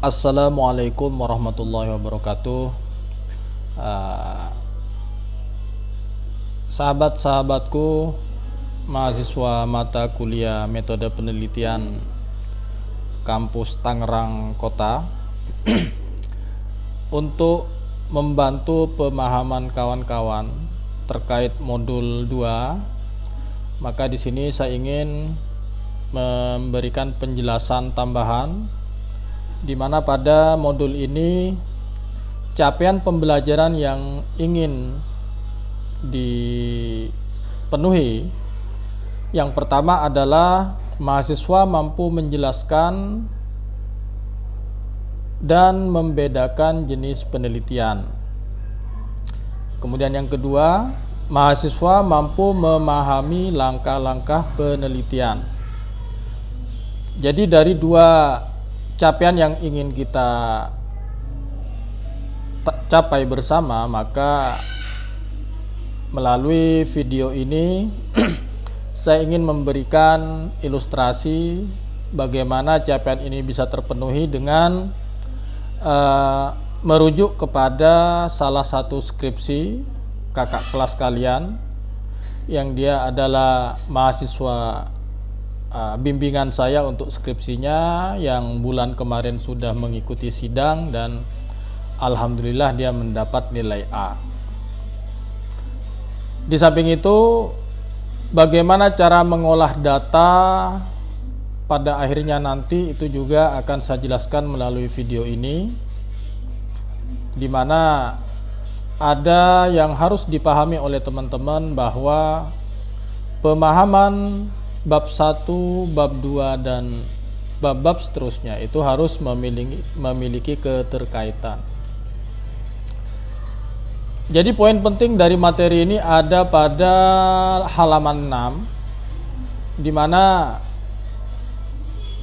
Assalamualaikum warahmatullahi wabarakatuh. Sahabat-sahabatku, mahasiswa mata kuliah metode penelitian kampus Tangerang Kota, untuk membantu pemahaman kawan-kawan terkait modul 2, maka di sini saya ingin memberikan penjelasan tambahan di mana pada modul ini capaian pembelajaran yang ingin dipenuhi, yang pertama adalah mahasiswa mampu menjelaskan dan membedakan jenis penelitian. Kemudian yang kedua, mahasiswa mampu memahami langkah-langkah penelitian. Jadi dari dua capaian yang ingin kita capai bersama, maka melalui video ini saya ingin memberikan ilustrasi bagaimana capaian ini bisa terpenuhi dengan merujuk kepada salah satu skripsi kakak kelas kalian yang dia adalah mahasiswa bimbingan saya untuk skripsinya, yang bulan kemarin sudah mengikuti sidang dan alhamdulillah dia mendapat nilai A. Di samping itu, bagaimana cara mengolah data pada akhirnya nanti itu juga akan saya jelaskan melalui video ini, di mana ada yang harus dipahami oleh teman-teman bahwa pemahaman bab 1, bab 2, dan bab-bab seterusnya itu harus memiliki keterkaitan. Jadi poin penting dari materi ini ada pada halaman 6, di mana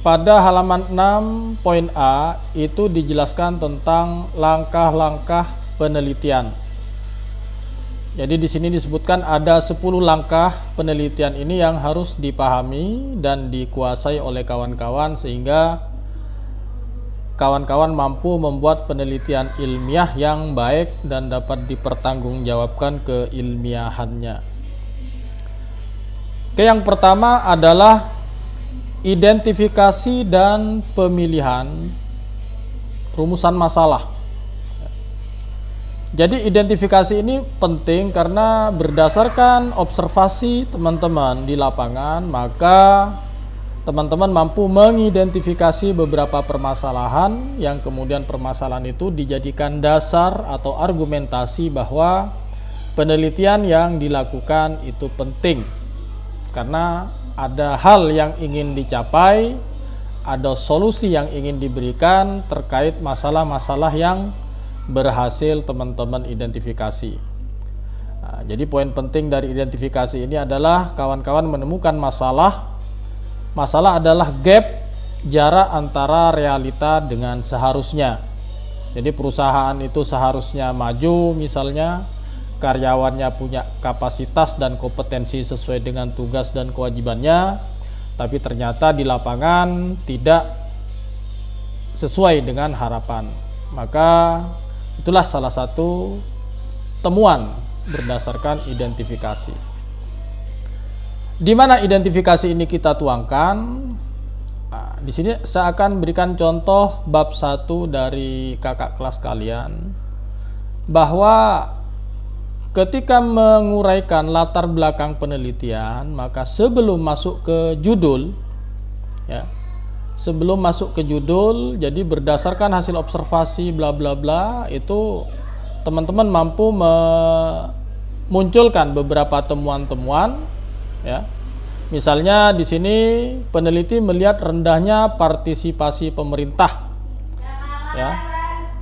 pada halaman 6 poin A itu dijelaskan tentang langkah-langkah penelitian. Jadi di sini disebutkan ada 10 langkah penelitian ini yang harus dipahami dan dikuasai oleh kawan-kawan sehingga kawan-kawan mampu membuat penelitian ilmiah yang baik dan dapat dipertanggungjawabkan keilmiahannya. Oke, yang pertama adalah identifikasi dan pemilihan rumusan masalah. Jadi identifikasi ini penting karena berdasarkan observasi teman-teman di lapangan, maka teman-teman mampu mengidentifikasi beberapa permasalahan yang kemudian permasalahan itu dijadikan dasar atau argumentasi bahwa penelitian yang dilakukan itu penting karena ada hal yang ingin dicapai, ada solusi yang ingin diberikan terkait masalah-masalah yang berhasil teman-teman identifikasi. Nah, jadi poin penting dari identifikasi ini adalah kawan-kawan menemukan masalah. Masalah adalah gap, jarak antara realita dengan seharusnya. Jadi perusahaan itu seharusnya maju, misalnya karyawannya punya kapasitas dan kompetensi sesuai dengan tugas dan kewajibannya, tapi ternyata di lapangan tidak sesuai dengan harapan. Maka itulah salah satu temuan berdasarkan identifikasi. Di mana identifikasi ini kita tuangkan? Nah, di sini saya akan berikan contoh bab 1 dari kakak kelas kalian, bahwa ketika menguraikan latar belakang penelitian, maka sebelum masuk ke judul, ya, sebelum masuk ke judul, jadi berdasarkan hasil observasi bla bla bla, itu teman-teman mampu memunculkan beberapa temuan-temuan, ya. Misalnya di sini peneliti melihat rendahnya partisipasi pemerintah, ya.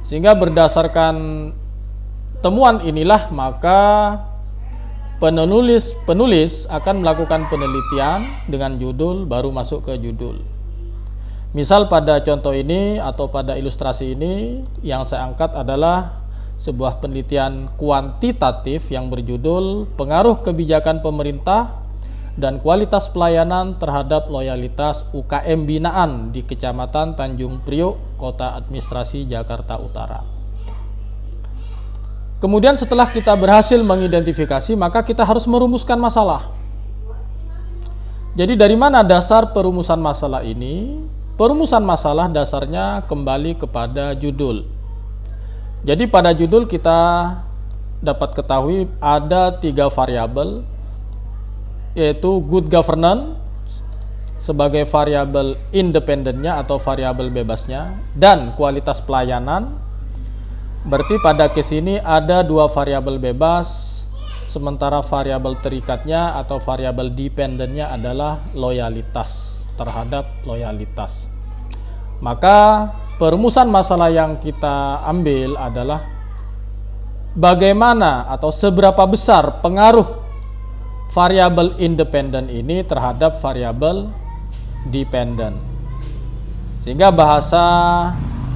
Sehingga berdasarkan temuan inilah maka penulis akan melakukan penelitian dengan judul baru masuk ke judul. Misal pada contoh ini atau pada ilustrasi ini yang saya angkat adalah sebuah penelitian kuantitatif yang berjudul Pengaruh Kebijakan Pemerintah dan kualitas pelayanan terhadap loyalitas UKM binaan di Kecamatan Tanjung Priok, Kota Administrasi Jakarta Utara. Kemudian setelah kita berhasil mengidentifikasi, maka kita harus merumuskan masalah. Jadi dari mana dasar perumusan masalah ini? Perumusan masalah dasarnya kembali kepada judul. Jadi pada judul kita dapat ketahui ada 3 variabel, yaitu good governance sebagai variabel independennya atau variabel bebasnya, dan kualitas pelayanan. Berarti pada case ini ada 2 variabel bebas, sementara variabel terikatnya atau variabel dependennya adalah loyalitas, terhadap loyalitas. Maka perumusan masalah yang kita ambil adalah bagaimana atau seberapa besar pengaruh variabel independen ini terhadap variabel dependen. Sehingga bahasa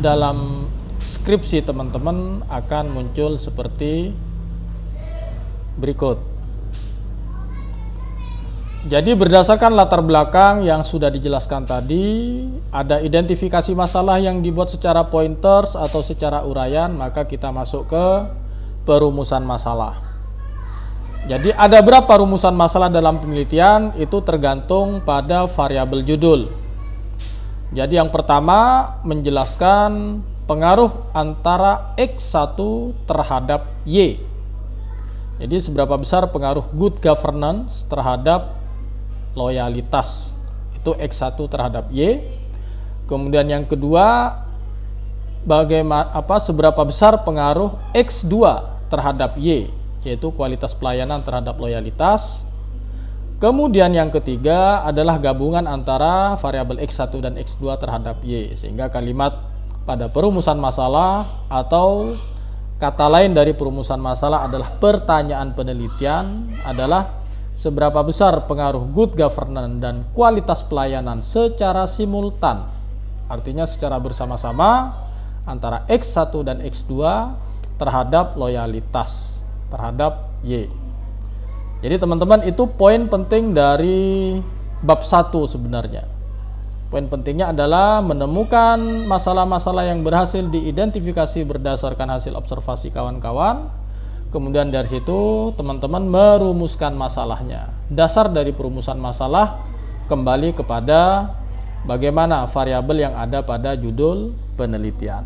dalam skripsi teman-teman akan muncul seperti berikut. Jadi berdasarkan latar belakang yang sudah dijelaskan tadi, ada identifikasi masalah yang dibuat secara pointers atau secara uraian, maka kita masuk ke perumusan masalah. Jadi ada berapa rumusan masalah dalam penelitian itu tergantung pada variabel judul. Jadi yang pertama menjelaskan pengaruh antara X1 terhadap Y. Jadi seberapa besar pengaruh good governance terhadap loyalitas, itu X1 terhadap Y. Kemudian yang kedua, seberapa besar pengaruh X2 terhadap Y, yaitu kualitas pelayanan terhadap loyalitas. Kemudian yang ketiga adalah gabungan antara variabel X1 dan X2 terhadap Y, sehingga kalimat pada perumusan masalah atau kata lain dari perumusan masalah adalah pertanyaan penelitian adalah seberapa besar pengaruh good governance dan kualitas pelayanan secara simultan, artinya secara bersama-sama antara X1 dan X2 terhadap loyalitas terhadap Y. Jadi teman-teman, itu poin penting dari bab 1 sebenarnya. Poin pentingnya adalah menemukan masalah-masalah yang berhasil diidentifikasi berdasarkan hasil observasi kawan-kawan. Kemudian dari situ teman-teman merumuskan masalahnya. Dasar dari perumusan masalah kembali kepada bagaimana variabel yang ada pada judul penelitian.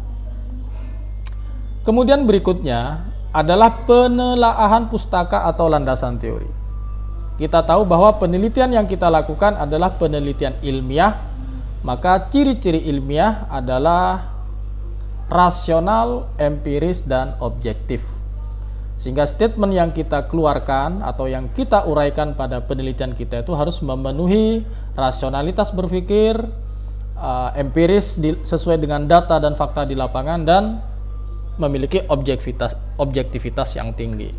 Kemudian berikutnya adalah penelaahan pustaka atau landasan teori. Kita tahu bahwa penelitian yang kita lakukan adalah penelitian ilmiah, maka ciri-ciri ilmiah adalah rasional, empiris, dan objektif. Sehingga statement yang kita keluarkan atau yang kita uraikan pada penelitian kita itu harus memenuhi rasionalitas berpikir, empiris sesuai dengan data dan fakta di lapangan, dan memiliki objektivitas yang tinggi.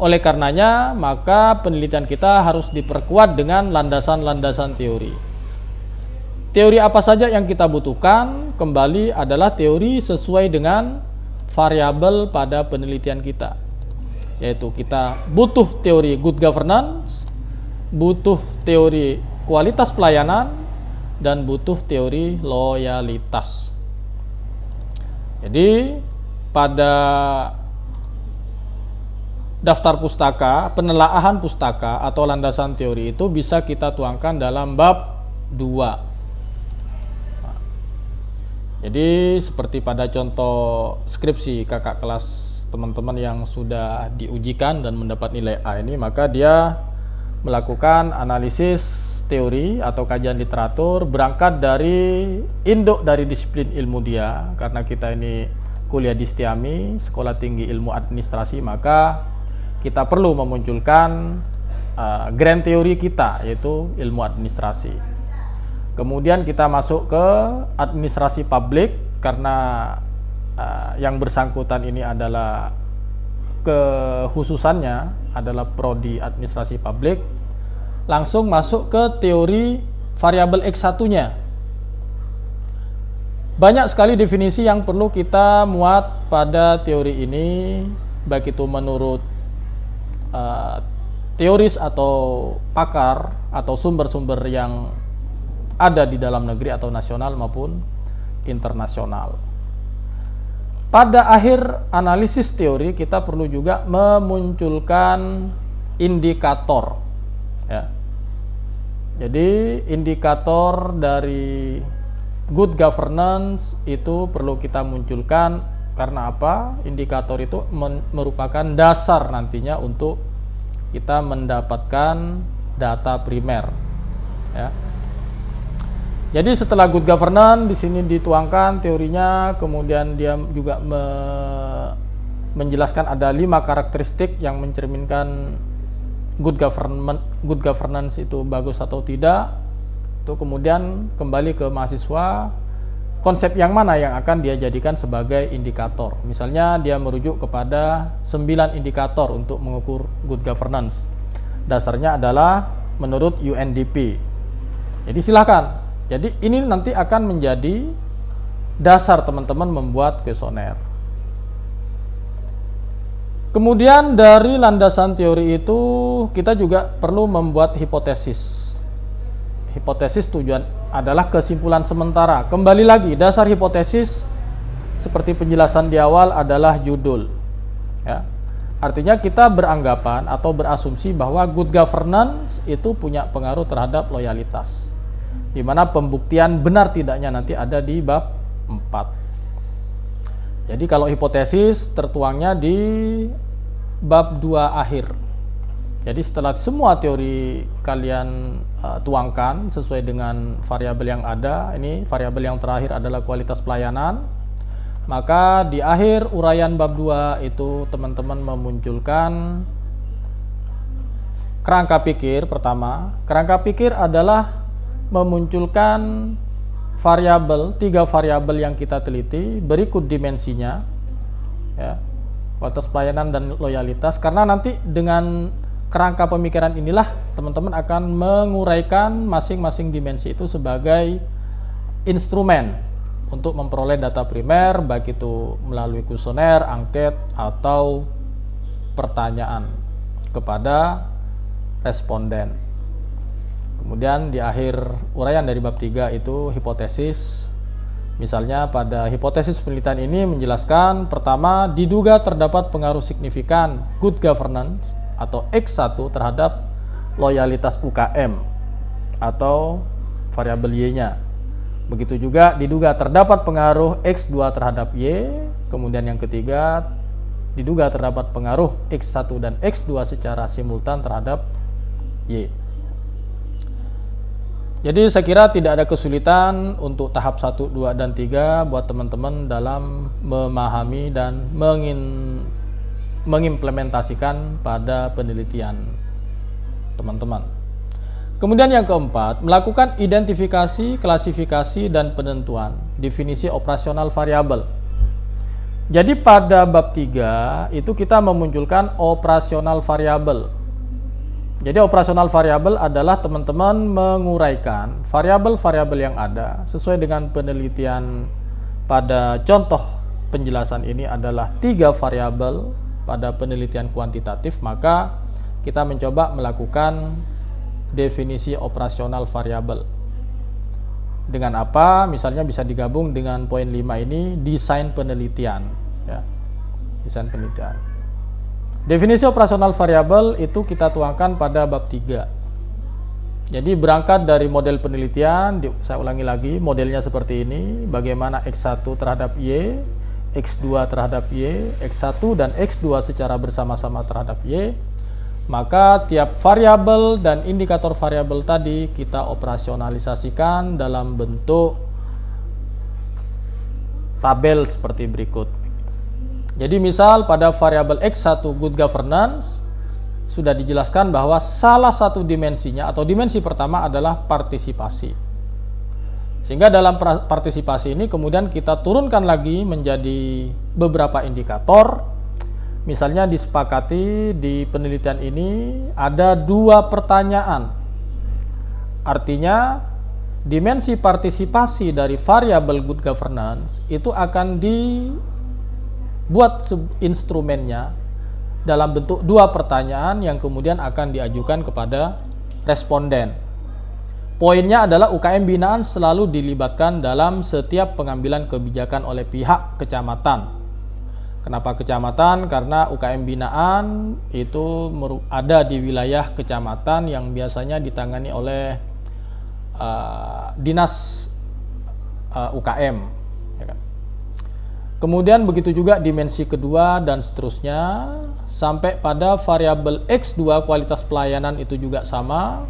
Oleh karenanya, maka penelitian kita harus diperkuat dengan landasan-landasan teori. Teori apa saja yang kita butuhkan? Kembali adalah teori sesuai dengan variabel pada penelitian kita. Yaitu kita butuh teori good governance, butuh teori kualitas pelayanan, dan butuh teori loyalitas. Jadi pada daftar pustaka, penelaahan pustaka atau landasan teori itu bisa kita tuangkan dalam bab 2. Jadi seperti pada contoh skripsi kakak kelas teman-teman yang sudah diujikan dan mendapat nilai A ini, maka dia melakukan analisis teori atau kajian literatur berangkat dari induk dari disiplin ilmu dia. Karena kita ini kuliah di STIAMI, Sekolah Tinggi Ilmu Administrasi, maka kita perlu memunculkan grand teori kita, yaitu ilmu administrasi. Kemudian kita masuk ke administrasi publik, karena yang bersangkutan ini adalah kekhususannya adalah prodi administrasi publik. Langsung masuk ke teori variabel X1-nya. Banyak sekali definisi yang perlu kita muat pada teori ini, baik itu menurut teoris atau pakar atau sumber-sumber yang ada di dalam negeri atau nasional maupun internasional. Pada akhir analisis teori kita perlu juga memunculkan indikator, ya. Jadi indikator dari good governance itu perlu kita munculkan. Karena apa? Indikator itu merupakan dasar nantinya untuk kita mendapatkan data primer, ya. Jadi setelah good governance di sini dituangkan teorinya, kemudian dia juga menjelaskan ada 5 karakteristik yang mencerminkan good governance itu bagus atau tidak. Itu kemudian kembali ke mahasiswa, konsep yang mana yang akan dia jadikan sebagai indikator. Misalnya dia merujuk kepada 9 indikator untuk mengukur good governance. Dasarnya adalah menurut UNDP. Jadi silakan. Jadi ini nanti akan menjadi dasar teman-teman membuat kuesioner. Kemudian dari landasan teori itu kita juga perlu membuat hipotesis. Hipotesis tujuan adalah kesimpulan sementara. Kembali lagi, dasar hipotesis seperti penjelasan di awal adalah judul, ya. Artinya kita beranggapan atau berasumsi bahwa good governance itu punya pengaruh terhadap loyalitas, di mana pembuktian benar tidaknya nanti ada di bab 4. Jadi kalau hipotesis tertuangnya di bab 2 akhir. Jadi setelah semua teori kalian tuangkan sesuai dengan variabel yang ada, ini variabel yang terakhir adalah kualitas pelayanan, maka di akhir uraian bab 2 itu teman-teman memunculkan kerangka pikir. Pertama, kerangka pikir adalah memunculkan variabel, 3 variabel yang kita teliti, berikut dimensinya, ya, kualitas pelayanan dan loyalitas. Karena nanti dengan kerangka pemikiran inilah teman-teman akan menguraikan masing-masing dimensi itu sebagai instrumen untuk memperoleh data primer, baik itu melalui kuesioner, angket, atau pertanyaan kepada responden. Kemudian di akhir uraian dari bab 3 itu hipotesis. Misalnya pada hipotesis penelitian ini menjelaskan, pertama, diduga terdapat pengaruh signifikan good governance atau X1 terhadap loyalitas UKM atau variabel Y-nya. Begitu juga diduga terdapat pengaruh X2 terhadap Y. Kemudian yang ketiga, diduga terdapat pengaruh X1 dan X2 secara simultan terhadap Y. Jadi saya kira tidak ada kesulitan untuk tahap 1, 2, dan 3 buat teman-teman dalam memahami dan mengimplementasikan pada penelitian teman-teman. Kemudian yang keempat, melakukan identifikasi, klasifikasi, dan penentuan definisi operasional variabel. Jadi pada bab 3 itu kita memunculkan operasional variabel. Jadi operasional variabel adalah teman-teman menguraikan variabel-variabel yang ada sesuai dengan penelitian. Pada contoh penjelasan ini adalah 3 variabel pada penelitian kuantitatif, maka kita mencoba melakukan definisi operasional variabel. Dengan apa? Misalnya bisa digabung dengan poin 5 ini, desain penelitian, ya. Desain penelitian. Definisi operasional variabel itu kita tuangkan pada bab 3. Jadi berangkat dari model penelitian, saya ulangi lagi, modelnya seperti ini, bagaimana X1 terhadap Y, X2 terhadap Y, X1 dan X2 secara bersama-sama terhadap Y. Maka tiap variabel dan indikator variabel tadi kita operasionalisasikan dalam bentuk tabel seperti berikut. Jadi misal pada variabel X1 good governance sudah dijelaskan bahwa salah satu dimensinya atau dimensi pertama adalah partisipasi. Sehingga dalam partisipasi ini kemudian kita turunkan lagi menjadi beberapa indikator. Misalnya disepakati di penelitian ini ada 2 pertanyaan. Artinya dimensi partisipasi dari variabel good governance itu akan dibuat instrumennya dalam bentuk 2 pertanyaan yang kemudian akan diajukan kepada responden. Poinnya adalah UKM binaan selalu dilibatkan dalam setiap pengambilan kebijakan oleh pihak kecamatan. Kenapa kecamatan? Karena UKM binaan itu ada di wilayah kecamatan yang biasanya ditangani oleh dinas UKM. Ya kan? Kemudian begitu juga dimensi kedua dan seterusnya, sampai pada variabel X2 kualitas pelayanan itu juga sama.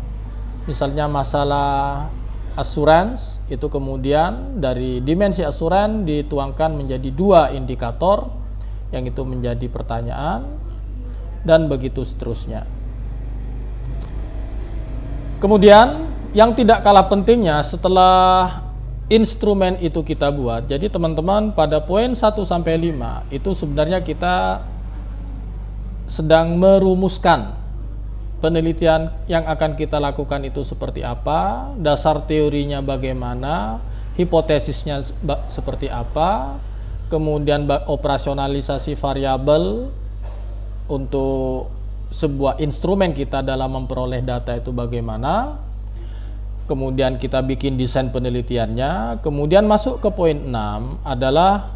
Misalnya masalah asuransi, itu kemudian dari dimensi asuransi dituangkan menjadi 2 indikator, yang itu menjadi pertanyaan, dan begitu seterusnya. Kemudian yang tidak kalah pentingnya setelah instrumen itu kita buat, jadi teman-teman pada poin 1-5 itu sebenarnya kita sedang merumuskan penelitian yang akan kita lakukan itu seperti apa, dasar teorinya bagaimana, hipotesisnya seperti apa, kemudian operasionalisasi variabel untuk sebuah instrumen kita dalam memperoleh data itu bagaimana, kemudian kita bikin desain penelitiannya, kemudian masuk ke poin 6 adalah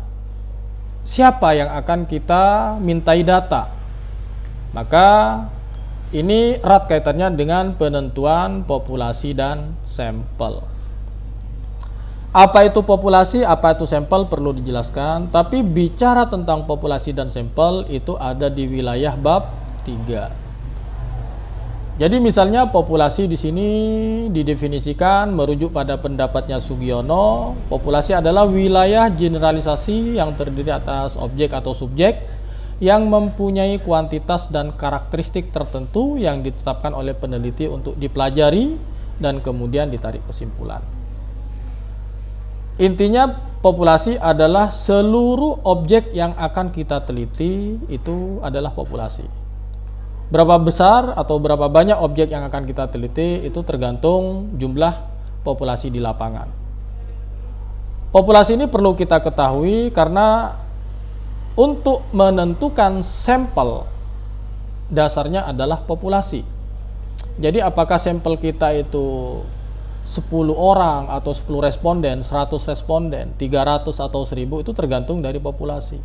siapa yang akan kita mintai data. Maka ini erat kaitannya dengan penentuan populasi dan sampel. Apa itu populasi, apa itu sampel perlu dijelaskan, tapi bicara tentang populasi dan sampel itu ada di wilayah bab 3. Jadi misalnya populasi di sini didefinisikan merujuk pada pendapatnya Sugiono, populasi adalah wilayah generalisasi yang terdiri atas objek atau subjek yang mempunyai kuantitas dan karakteristik tertentu yang ditetapkan oleh peneliti untuk dipelajari dan kemudian ditarik kesimpulan. Intinya populasi adalah seluruh objek yang akan kita teliti itu adalah populasi. Berapa besar atau berapa banyak objek yang akan kita teliti itu tergantung jumlah populasi di lapangan. Populasi ini perlu kita ketahui karena untuk menentukan sampel dasarnya adalah populasi. Jadi apakah sampel kita itu 10 orang atau 10 responden, 100 responden, 300 atau 1000 itu tergantung dari populasi.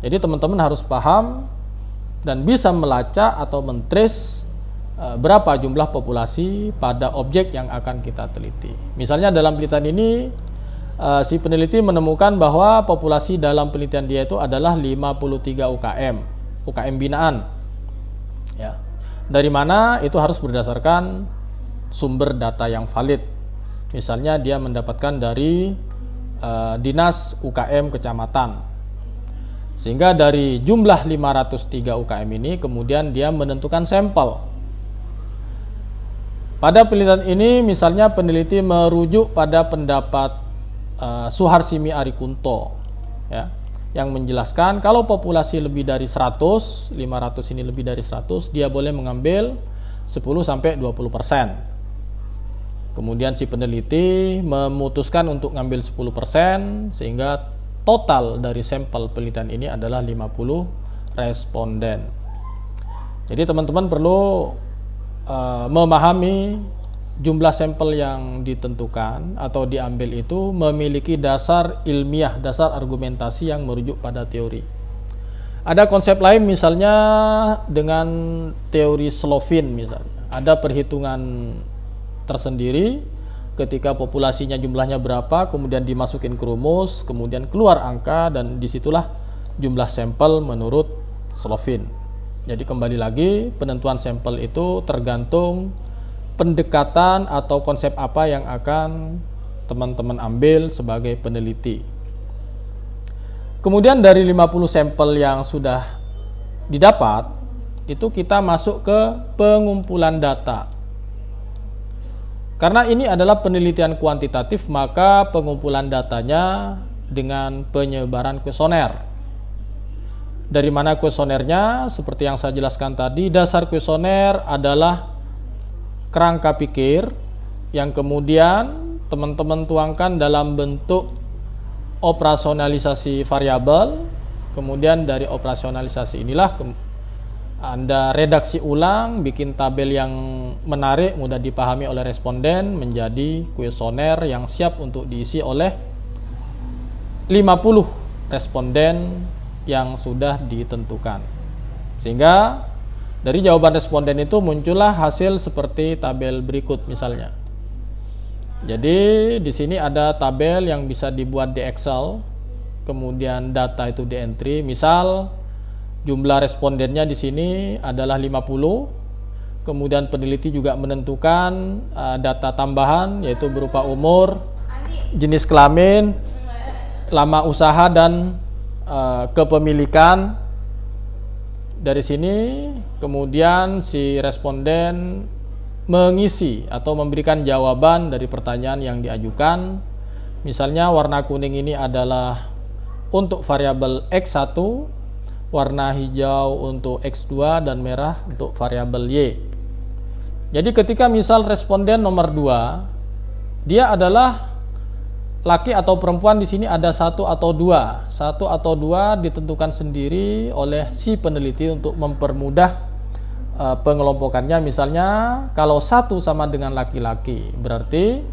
Jadi teman-teman harus paham dan bisa melacak atau mentrace berapa jumlah populasi pada objek yang akan kita teliti. Misalnya dalam penelitian ini si peneliti menemukan bahwa populasi dalam penelitian dia itu adalah 53 UKM binaan. Ya. Dari mana? Itu harus berdasarkan sumber data yang valid. Misalnya dia mendapatkan dari dinas UKM kecamatan. Sehingga dari jumlah 503 UKM ini kemudian dia menentukan sampel. Pada penelitian ini misalnya peneliti merujuk pada pendapat Suharsimi Arikunto, ya, yang menjelaskan kalau populasi lebih dari 100, 500 ini lebih dari 100, dia boleh mengambil 10-20%. Kemudian si peneliti memutuskan untuk ngambil 10%, sehingga total dari sampel penelitian ini adalah 50 responden. Jadi teman-teman perlu memahami jumlah sampel yang ditentukan atau diambil itu memiliki dasar ilmiah, dasar argumentasi yang merujuk pada teori. Ada konsep lain misalnya dengan teori Slovin misalnya. Ada perhitungan tersendiri ketika populasinya jumlahnya berapa, kemudian dimasukin ke rumus, kemudian keluar angka, dan disitulah jumlah sampel menurut Slovin. Jadi kembali lagi, penentuan sampel itu tergantung pendekatan atau konsep apa yang akan teman-teman ambil sebagai peneliti. Kemudian dari 50 sampel yang sudah didapat, itu kita masuk ke pengumpulan data. Karena ini adalah penelitian kuantitatif, maka pengumpulan datanya dengan penyebaran kuesioner. Dari mana kuesionernya? Seperti yang saya jelaskan tadi, dasar kuesioner adalah kerangka pikir yang kemudian teman-teman tuangkan dalam bentuk operasionalisasi variabel Kemudian dari operasionalisasi inilah Anda redaksi ulang, bikin tabel yang menarik, mudah dipahami oleh responden, menjadi kuesioner yang siap untuk diisi oleh 50 responden yang sudah ditentukan. Sehingga dari jawaban responden itu muncullah hasil seperti tabel berikut misalnya. Jadi di sini ada tabel yang bisa dibuat di Excel, kemudian data itu di entry. Misal jumlah respondennya di sini adalah 50. Kemudian peneliti juga menentukan data tambahan yaitu berupa umur, jenis kelamin, lama usaha dan kepemilikan. Dari sini kemudian si responden mengisi atau memberikan jawaban dari pertanyaan yang diajukan. Misalnya warna kuning ini adalah untuk variabel X1, warna hijau untuk X2 dan merah untuk variabel Y. Jadi ketika misal responden nomor 2, dia adalah laki atau perempuan, di sini ada 1 atau 2. 1 atau 2 ditentukan sendiri oleh si peneliti untuk mempermudah pengelompokannya. Misalnya kalau 1 sama dengan laki-laki, berarti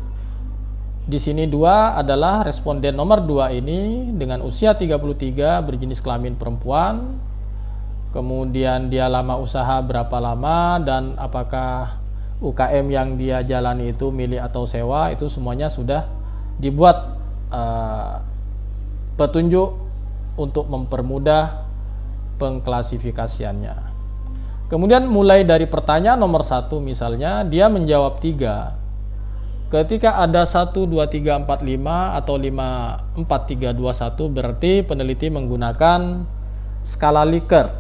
di sini 2 adalah responden nomor 2 ini dengan usia 33, berjenis kelamin perempuan. Kemudian dia lama usaha berapa lama dan apakah UKM yang dia jalani itu milik atau sewa, itu semuanya sudah dibuat petunjuk untuk mempermudah pengklasifikasiannya. Kemudian mulai dari pertanyaan nomor 1 misalnya, dia menjawab 3. Ketika ada 1, 2, 3, 4, 5 atau 5, 4, 3, 2, 1, berarti peneliti menggunakan skala Likert.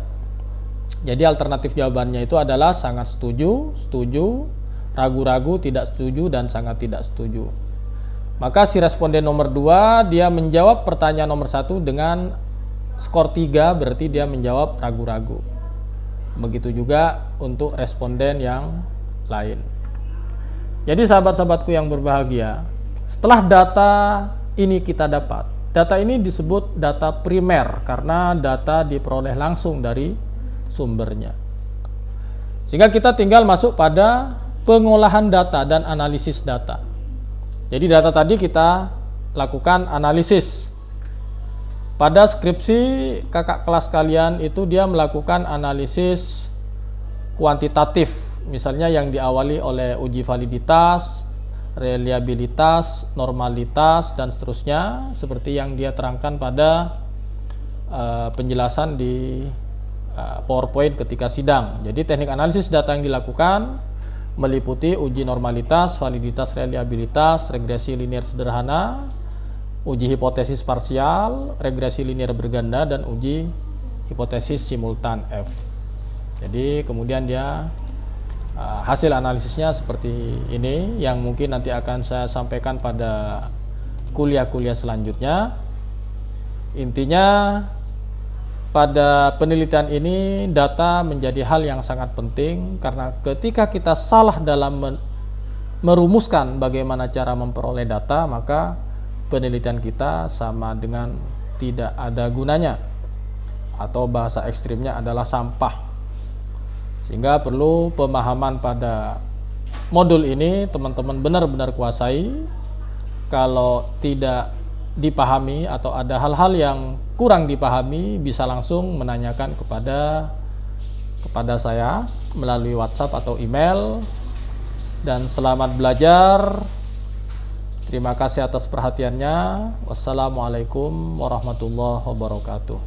Jadi alternatif jawabannya itu adalah sangat setuju, setuju, ragu-ragu, tidak setuju, dan sangat tidak setuju. Maka si responden nomor 2 dia menjawab pertanyaan nomor 1 dengan skor 3, berarti dia menjawab ragu-ragu. Begitu juga untuk responden yang lain. Jadi sahabat-sahabatku yang berbahagia, setelah data ini kita dapat, data ini disebut data primer karena data diperoleh langsung dari sumbernya. Sehingga kita tinggal masuk pada pengolahan data dan analisis data. Jadi data tadi kita lakukan analisis. Pada skripsi kakak kelas kalian itu dia melakukan analisis kuantitatif. Misalnya yang diawali oleh uji validitas, reliabilitas, normalitas, dan seterusnya. Seperti yang dia terangkan pada penjelasan di PowerPoint ketika sidang. Jadi teknik analisis data yang dilakukan meliputi uji normalitas, validitas, reliabilitas, regresi linear sederhana, uji hipotesis parsial, regresi linear berganda, dan uji hipotesis simultan F. Jadi kemudian dia hasil analisisnya seperti ini yang mungkin nanti akan saya sampaikan pada kuliah-kuliah selanjutnya. Intinya pada penelitian ini data menjadi hal yang sangat penting karena ketika kita salah dalam merumuskan bagaimana cara memperoleh data, maka penelitian kita sama dengan tidak ada gunanya, atau bahasa ekstrimnya adalah sampah. Sehingga perlu pemahaman pada modul ini teman-teman benar-benar kuasai. Kalau tidak dipahami atau ada hal-hal yang kurang dipahami, bisa langsung menanyakan kepada saya melalui WhatsApp atau email. Dan selamat belajar. Terima kasih atas perhatiannya. Wassalamualaikum warahmatullahi wabarakatuh.